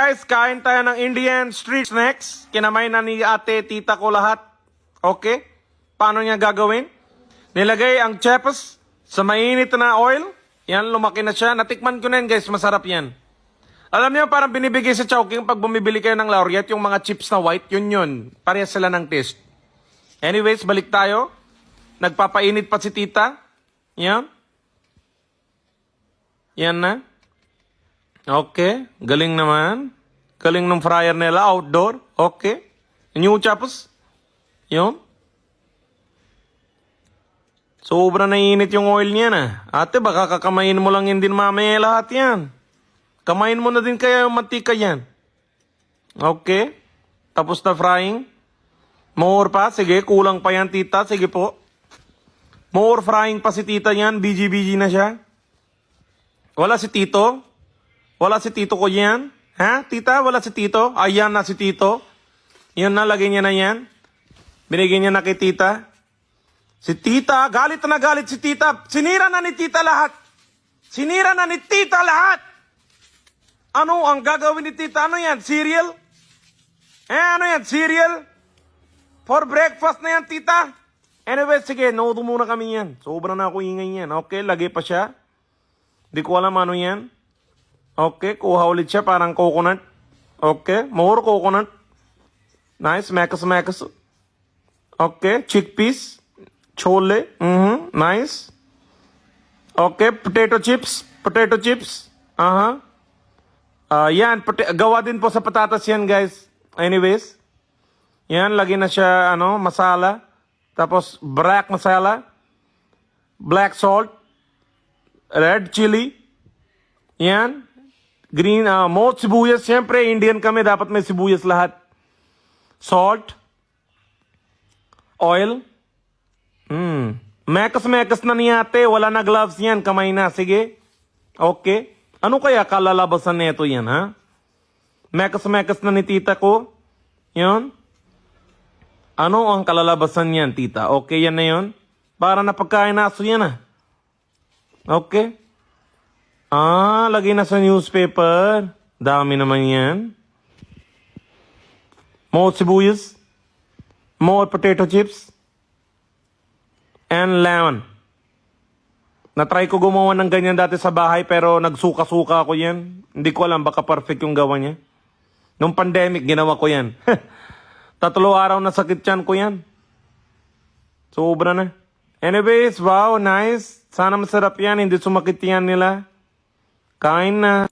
Guys, kain tayo ng Indian street snacks. Kinamay na ni ate, tita ko lahat. Okay? Paano niya gagawin? Nilagay ang chips sa mainit na oil. Yan, lumaki na siya. Natikman ko na yan, guys. Masarap yan. Alam niyo, parang binibigay sa Chowking pag bumibili kayo ng Laureate, yung mga chips na white, yun. Parehas sila ng taste. Anyways, balik tayo. Nagpapainit pa si tita. Yan. Yan na. Okay. Galing naman. Galing ng fryer nila. Outdoor. Okay. New chips. Yun. Sobra na init yung oil niya na. Ate, baka kakamain mo lang yun din mamaya lahat yan. Kamain mo na din kaya yung mantika yan. Okay. Tapos na frying. More pa. Sige, kulang pa yan, tita. Sige po. More frying pa si tita yan. BG na siya. Wala si tito. Wala si tito ko yan. Ha, tita? Wala si tito? Ayan na si tito. Yan na, lagay niya na yan. Binigyan niya na kay tita. Si tita, galit na galit si tita. Sinira na ni tita lahat. Sinira na ni tita lahat. Ano ang gagawin ni tita? Ano yan? Cereal? Ano yan? Cereal? For breakfast na yan, tita? Anyway, sige, nauto muna kami yan. Sobra na ako ingay yan. Okay, lagay pa siya. Di ko alam ano yan. Okay, kuha ulit siya, parang coconut. Okay, more coconut. Nice, mekas. Okay, chickpeas. Chole. Nice. Okay, potato chips. Yan, gawa din po sa patatas yan, guys. Anyways. Yan, lagyan na siya, masala. Tapos, black masala. Black salt. Red chili. Yan. Green, more sibuyas. Siyempre, Indian kami. Dapat may sibuyas lahat. Salt. Oil. Mekas na niyate. Wala na gloves yan. Kamay na. Sige. Okay. Ano kaya kalalabasan nito yan, ha? Mekas na ni tita ko. Yan. Ano ang kalalabasan yan, tita? Okay, yan na yun. Para na pagkain na aso yan, ha? Okay. Lagay na sa newspaper. Dami naman yan. More sibuyas. More potato chips. And lemon. Na-try ko gumawa ng ganyan dati sa bahay pero nagsuka-suka ako yan. Hindi ko alam, baka perfect yung gawa niya. Nung pandemic, ginawa ko yan. 3 araw na sakit yan ko yan. Sobra na. Anyways, wow, nice. Sana masarap yan, hindi sumakit yan nila. Kain na.